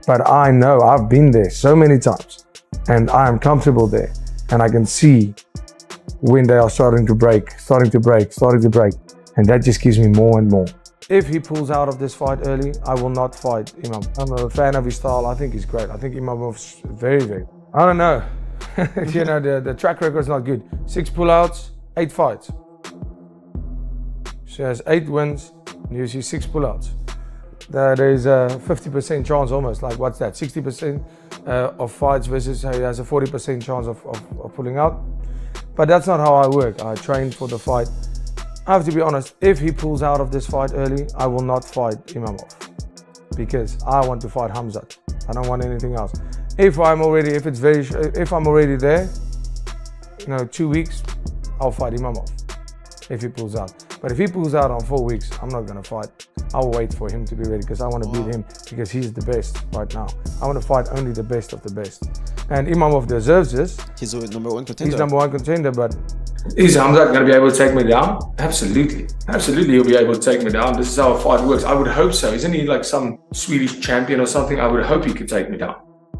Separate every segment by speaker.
Speaker 1: But I know I've been there so many times and I am comfortable there. And I can see when they are starting to break. And that just gives me more and more. If he pulls out of this fight early, I will not fight Imam. I'm a fan of his style. I think he's great. I think Imamov's very. I don't know. You know, the track record is not good. 6 pullouts, 8 fights. She has 8 wins, and you see 6 pullouts. There is a 50% chance almost, like what's that? 60% of fights versus he has a 40% chance of pulling out. But that's not how I work. I train for the fight. I have to be honest, if he pulls out of this fight early, I will not fight Imamov because I want to fight Khamzat. I don't want anything else. If I'm already there, you know, 2 weeks, I'll fight Imamov if he pulls out. But if he pulls out on 4 weeks, I'm not gonna fight. I'll wait for him to be ready because I want to beat him because he's the best right now. I want to fight only the best of the best. And Imamov deserves this.
Speaker 2: He's the number 1 contender.
Speaker 1: He's number 1 contender, but is Khamzat going to be able to take me down? Absolutely. Absolutely, he'll be able to take me down. This is how a fight works. I would hope so. Isn't he like some Swedish champion or something? I would hope he could take me down.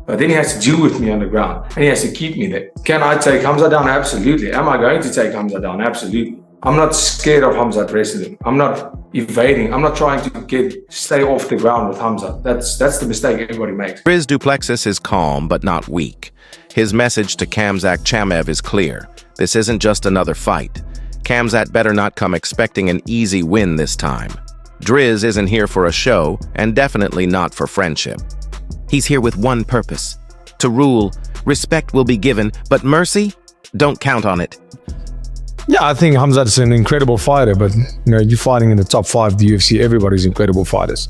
Speaker 1: But then he has to deal with me on the ground and he has to keep me there. Can I take Khamzat down? Absolutely. Am I going to take Khamzat down? Absolutely. I'm not scared of Khamzat wrestling. I'm not evading. I'm not trying to stay off the ground with Khamzat. That's the mistake everybody makes.
Speaker 3: Dricus Du Plessis is calm but not weak. His message to Khamzat Chimaev is clear. This isn't just another fight. Khamzat better not come expecting an easy win this time. Driz isn't here for a show and definitely not for friendship. He's here with one purpose: to rule. Respect will be given, but mercy? Don't count on it.
Speaker 1: Yeah, I think Khamzat's an incredible fighter, but you know, you're fighting in the top 5 of the UFC. Everybody's incredible fighters.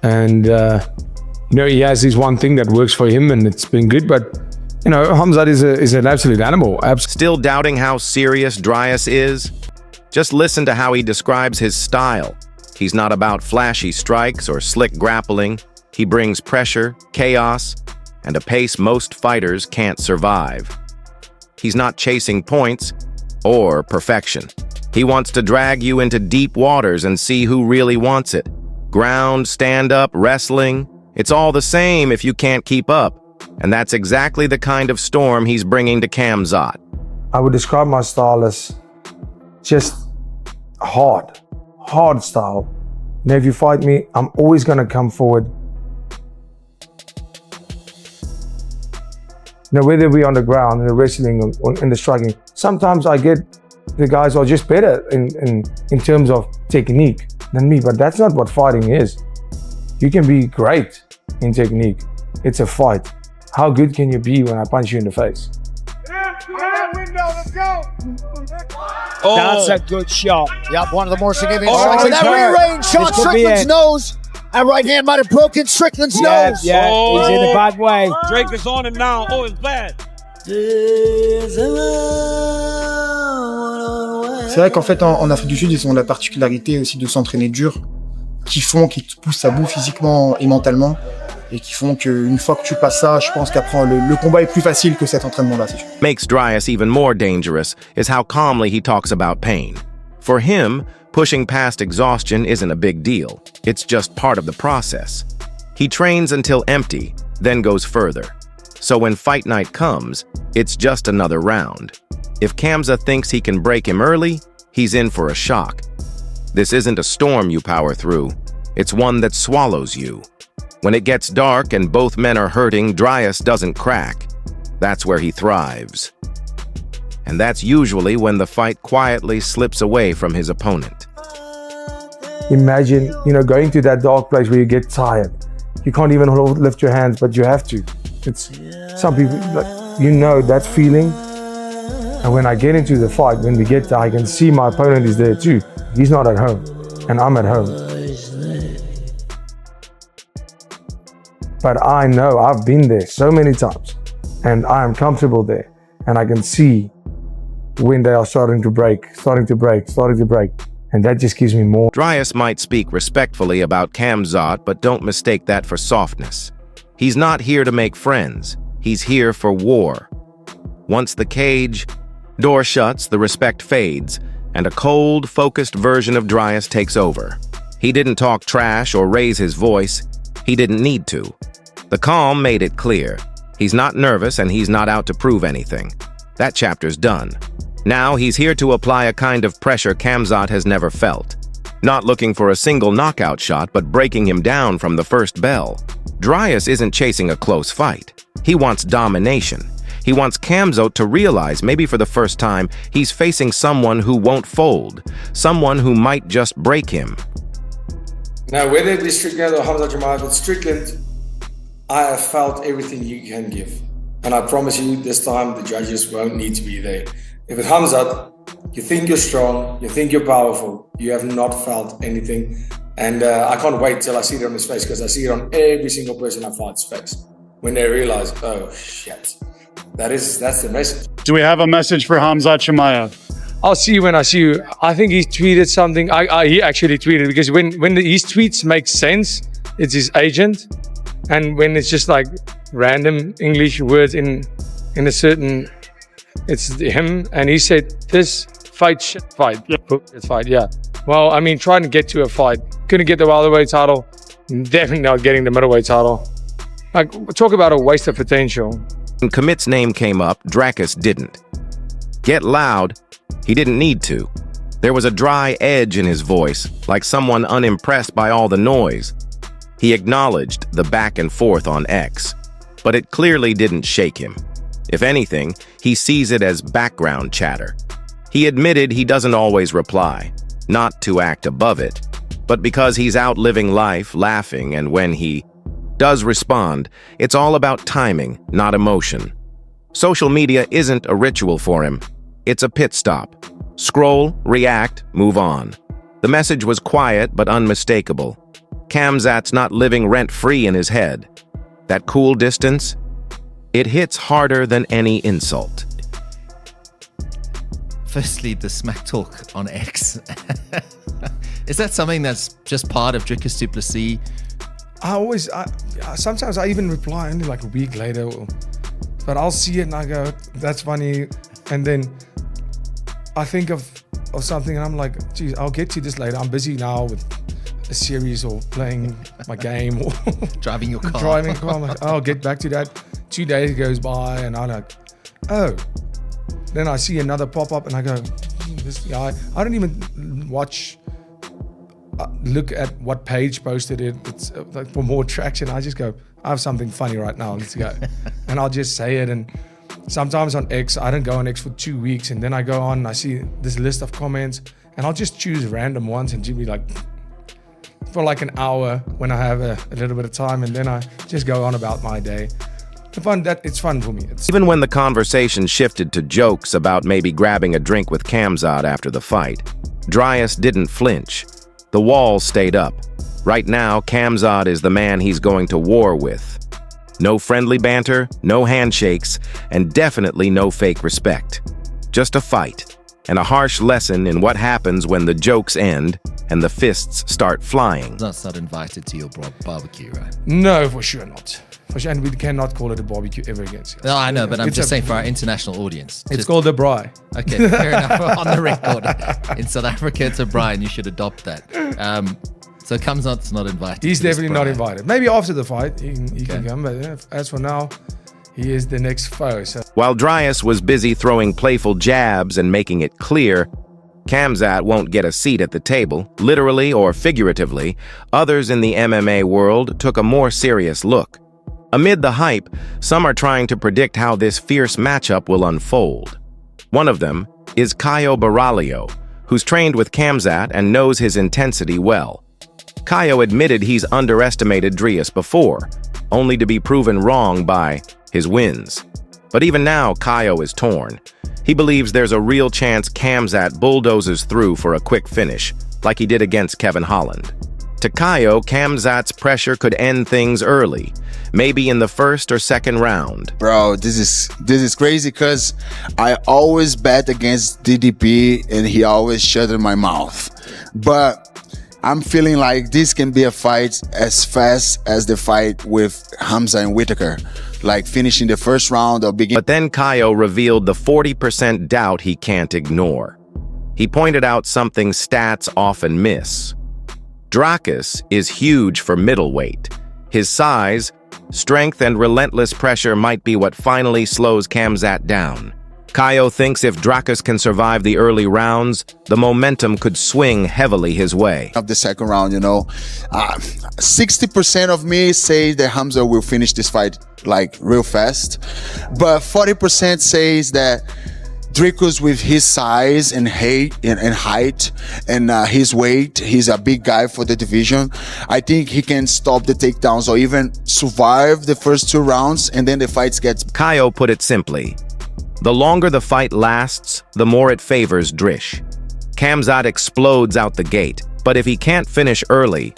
Speaker 1: And you know, he has this one thing that works for him and it's been good, but you know, Khamzat is an absolute animal.
Speaker 3: Still doubting how serious Dricus is? Just listen to how he describes his style. He's not about flashy strikes or slick grappling. He brings pressure, chaos, and a pace most fighters can't survive. He's not chasing points or perfection. He wants to drag you into deep waters and see who really wants it. Ground, stand-up, wrestling, it's all the same if you can't keep up. And that's exactly the kind of storm he's bringing to Khamzat.
Speaker 1: I would describe my style as just hard style. Now, if you fight me, I'm always going to come forward. You know, whether we're on the ground, in the wrestling or in the striking, sometimes I get the guys are just better in terms of technique than me, but that's not what fighting is. You can be great in technique. It's a fight. How good can you be when I punch you in the face?
Speaker 4: Let's go!
Speaker 5: Oh. That's a good shot.
Speaker 4: Yep, one of the more significant
Speaker 5: strikes.
Speaker 4: That rearranged shot Strickland's nose. That right hand might have broken Strickland's nose.
Speaker 5: Yeah, he's in a bad way.
Speaker 6: Drake is on him now. Oh, it's bad.
Speaker 7: C'est vrai qu'en fait, en Afrique du Sud, ils ont la particularité aussi de s'entraîner dur, qui te poussent à bout physiquement et mentalement, et qui font qu'une fois que tu passes ça, je pense qu'après, le combat est plus facile que cet entraînement-là, c'est sûr.
Speaker 3: Makes Dricus even more dangerous is how calmly he talks about pain. For him, pushing past exhaustion isn't a big deal. It's just part of the process. He trains until empty, then goes further. So when fight night comes, it's just another round. If Khamzat thinks he can break him early, he's in for a shock. This isn't a storm you power through. It's one that swallows you. When it gets dark and both men are hurting, Dricus doesn't crack. That's where he thrives. And that's usually when the fight quietly slips away from his opponent.
Speaker 1: Imagine, you know, going to that dark place where you get tired. You can't even lift your hands, but you have to. It's some people, you know that feeling. And when I get into the fight, when we get there, I can see my opponent is there too. He's not at home, and I'm at home. But I know I've been there so many times, and I am comfortable there. And I can see when they are starting to break. And that just gives me more.
Speaker 3: Dricus might speak respectfully about Khamzat, but don't mistake that for softness. He's not here to make friends. He's here for war. Once the cage door shuts, the respect fades, and a cold, focused version of Dricus takes over. He didn't talk trash or raise his voice. He didn't need to. The calm made it clear. He's not nervous and he's not out to prove anything. That chapter's done. Now he's here to apply a kind of pressure Khamzat has never felt. Not looking for a single knockout shot, but breaking him down from the first bell. Dricus isn't chasing a close fight. He wants domination. He wants Khamzat to realize, maybe for the first time, he's facing someone who won't fold, someone who might just break him.
Speaker 1: Now, whether it be Strickland or Khamzat Chimaev, it's Strickland. I have felt everything you can give. And I promise you, this time the judges won't need to be there. If it's Khamzat, you think you're strong, you think you're powerful, you have not felt anything. And I can't wait till I see it on his face, because I see it on every single person I fight's face. When they realize, oh shit, that's the message.
Speaker 2: Do we have a message for Khamzat Chimaev?
Speaker 5: I'll see you when I see you. I think he tweeted something. He actually tweeted, because when his tweets make sense, it's his agent. And when it's just like random English words in a certain, it's him. And he said, this fight, yeah. Well, I mean, trying to get to a fight. Couldn't get the welterweight title. Definitely not getting the middleweight title. Like, talk about a waste of potential.
Speaker 3: When Khamit's name came up, Dricus didn't. Get loud, he didn't need to. There was a dry edge in his voice, like someone unimpressed by all the noise. He acknowledged the back and forth on X, but it clearly didn't shake him. If anything, he sees it as background chatter. He admitted he doesn't always reply, not to act above it, but because he's out living life, laughing, and when he does respond, it's all about timing, not emotion. Social media isn't a ritual for him. It's a pit stop. Scroll, react, move on. The message was quiet but unmistakable. Khamzat's not living rent-free in his head. That cool distance, it hits harder than any insult.
Speaker 8: Firstly, the smack talk on X. Is that something that's just part of Dricus Du Plessis?
Speaker 1: Sometimes I even reply only like a week later, but I'll see it and I go, that's funny. And then I think of something and I'm like, geez, I'll get to this later. I'm busy now with a series or playing my game or
Speaker 8: driving your car.
Speaker 1: Driving a car. I'm like, I'll get back to that. 2 days goes by and I'm like, oh. Then I see another pop up and I go, this guy. I don't even look at what page posted it. It's like for more traction. I just go, I have something funny right now. Let's go. And I'll just say it. And sometimes on X, I don't go on X for 2 weeks. And then I go on and I see this list of comments and I'll just choose random ones and be like, for like an hour when I have a little bit of time. And then I just go on about my day. It's fun for me.
Speaker 3: Even when the conversation shifted to jokes about maybe grabbing a drink with Khamzat after the fight, Dricus didn't flinch. The walls stayed up. Right now, Khamzat is the man he's going to war with. No friendly banter, no handshakes, and definitely no fake respect. Just a fight, and a harsh lesson in what happens when the jokes end and the fists start flying.
Speaker 8: That's not invited to your barbecue, right?
Speaker 1: No, for sure not. For sure, and we cannot call it a barbecue ever again.
Speaker 8: No, I know, but I'm just saying for our international audience.
Speaker 1: It's called a braai.
Speaker 8: Okay, fair enough. On the record. In South Africa, it's a braai, and you should adopt that. So Khamzat's not invited.
Speaker 1: He's definitely not invited. Maybe after the fight, he can come, but yeah, as for now, he is the next foe. So.
Speaker 3: While Dricus was busy throwing playful jabs and making it clear, Khamzat won't get a seat at the table, literally or figuratively, others in the MMA world took a more serious look. Amid the hype, some are trying to predict how this fierce matchup will unfold. One of them is Caio Borralho, who's trained with Khamzat and knows his intensity well. Caio admitted he's underestimated Dricus before, only to be proven wrong by his wins. But even now, Caio is torn. He believes there's a real chance Khamzat bulldozes through for a quick finish, like he did against Kevin Holland. To Caio, Khamzat's pressure could end things early, maybe in the first or second round.
Speaker 9: Bro, this is crazy because I always bet against DDP and he always shut in my mouth. But I'm feeling like this can be a fight as fast as the fight with Khamzat and Whitaker, like finishing the first round or beginning.
Speaker 3: But then Caio revealed the 40% doubt he can't ignore. He pointed out something stats often miss. Dricus is huge for middleweight. His size, Strength and relentless pressure might be what finally slows Khamzat down. Caio thinks if Dricus can survive the early rounds, the momentum could swing heavily his way.
Speaker 9: Of the second round, 60% of me say that Khamzat will finish this fight like real fast, but 40% says that Dricus, with his size and height and his weight, he's a big guy for the division. I think he can stop the takedowns or even survive the first 2 rounds, and then the fight gets.
Speaker 3: Caio put it simply: the longer the fight lasts, the more it favors Drish. Khamzat explodes out the gate, but if he can't finish early,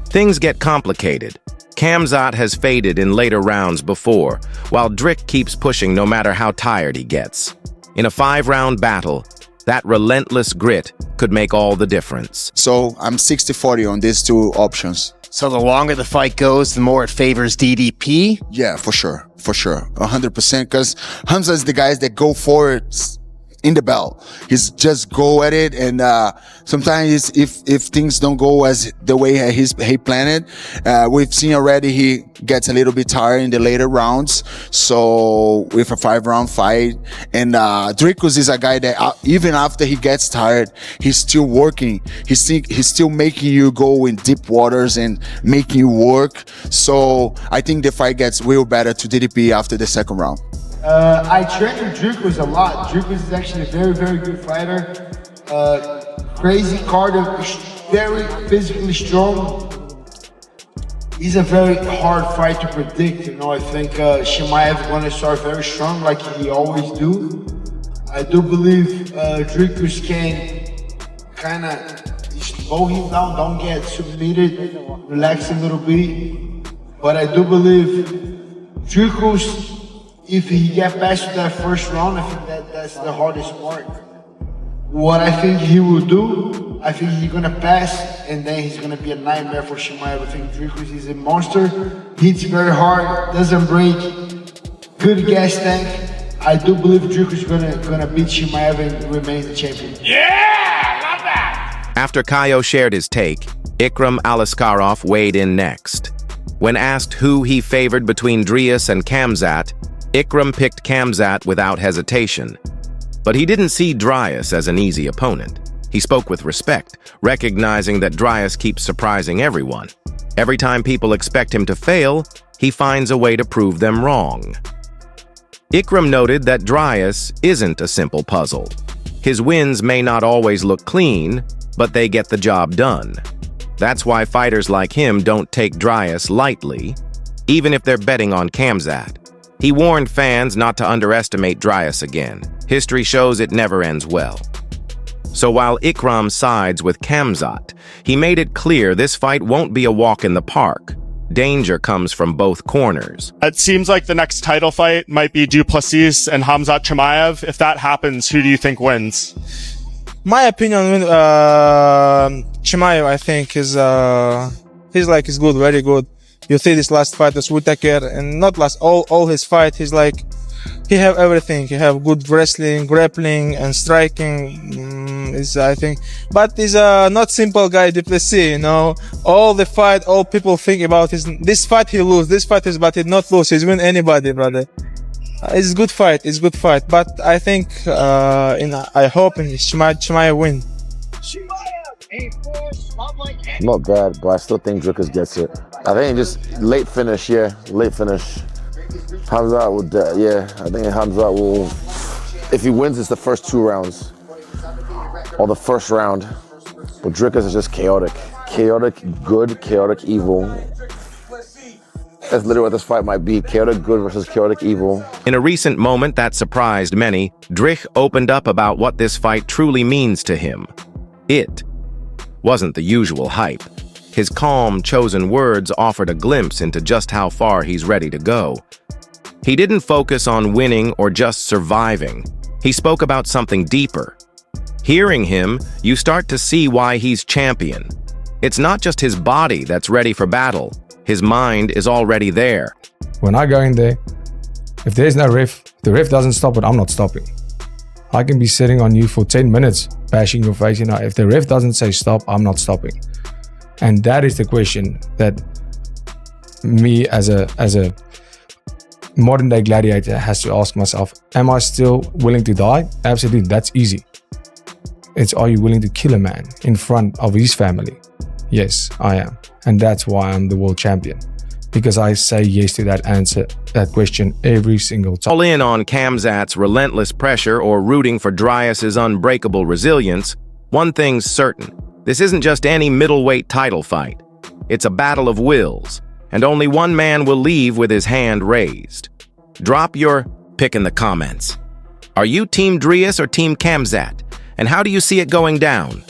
Speaker 3: things get complicated. Khamzat has faded in later rounds before, while Drick keeps pushing no matter how tired he gets. In a 5-round battle, that relentless grit could make all the difference.
Speaker 9: So I'm 60-40 on these 2 options.
Speaker 10: So the longer the fight goes, the more it favors DDP?
Speaker 9: Yeah, for sure. 100%, because Khamzat is the guys that go for it in the bell. He's just go at it, and sometimes if things don't go as the way he planned it, we've seen already he gets a little bit tired in the later rounds. So with a 5-round fight, and Dricus is a guy that even after he gets tired, he's still working. He's still making you go in deep waters and making you work. So I think the fight gets real better to DDP after the second round.
Speaker 4: I train with Dricus a lot. Dricus is actually a very, very good fighter. Crazy cardio, very physically strong. He's a very hard fight to predict. I think Chimaev is going to start very strong like he always do. I do believe Dricus can kind of slow him down, don't get submitted, relax a little bit. But I do believe Dricus, if he get past that first round, I think that's the hardest part. What I think he will do, I think he's gonna pass, and then he's gonna be a nightmare for Chimaev. I think Dricus is a monster, hits very hard, doesn't break, good gas tank. I do believe Dricus is gonna beat Chimaev and remain the champion.
Speaker 6: Yeah, love that.
Speaker 3: After Caio shared his take, Ikram Aliskarov weighed in next. When asked who he favored between Dricus and Khamzat, Ikram picked Khamzat without hesitation. But he didn't see Dricus as an easy opponent. He spoke with respect, recognizing that Dricus keeps surprising everyone. Every time people expect him to fail, he finds a way to prove them wrong. Ikram noted that Dricus isn't a simple puzzle. His wins may not always look clean, but they get the job done. That's why fighters like him don't take Dricus lightly, even if they're betting on Khamzat. He warned fans not to underestimate Dricus again. History shows it never ends well. So while Ikram sides with Khamzat, he made it clear this fight won't be a walk in the park. Danger comes from both corners.
Speaker 2: It seems like the next title fight might be Du Plessis and Khamzat Chimaev. If that happens, who do you think wins?
Speaker 11: My opinion, Chimaev, I think, is good, very good. You see this last fight was Whittaker, and not last, all his fight, he have everything. He have good wrestling, grappling, and striking. I think, but he's a not simple guy, Du Plessis. All the fight, all people think about this fight he lose, this fight but he not lose. He's win anybody, brother. It's a good fight. But I think, I hope Chimaev win.
Speaker 12: Not bad, but I still think Dricus gets it. I think just late finish. Khamzat would, I think Khamzat will, if he wins, it's the first 2 rounds, or the first round. But Dricus is just chaotic good, chaotic evil. That's literally what this fight might be, chaotic good versus chaotic evil.
Speaker 3: In a recent moment that surprised many, Drich opened up about what this fight truly means to him. It wasn't the usual hype. His calm, chosen words offered a glimpse into just how far he's ready to go. He didn't focus on winning or just surviving. He spoke about something deeper. Hearing him, you start to see why he's champion. It's not just his body that's ready for battle. His mind is already there.
Speaker 1: When I go in there, if there's no ref, if the ref doesn't stop it, I'm not stopping. I can be sitting on you for 10 minutes, bashing your face. If the ref doesn't say stop, I'm not stopping. And that is the question that me as a modern day gladiator has to ask myself, am I still willing to die? Absolutely, that's easy. It's, are you willing to kill a man in front of his family? Yes, I am. And that's why I'm the world champion. Because I say yes to that answer, that question every single time.
Speaker 3: All in on Khamzat's relentless pressure or rooting for Dricus's unbreakable resilience, one thing's certain. This isn't just any middleweight title fight. It's a battle of wills, and only one man will leave with his hand raised. Drop your pick in the comments. Are you Team Dricus or Team Khamzat? And how do you see it going down?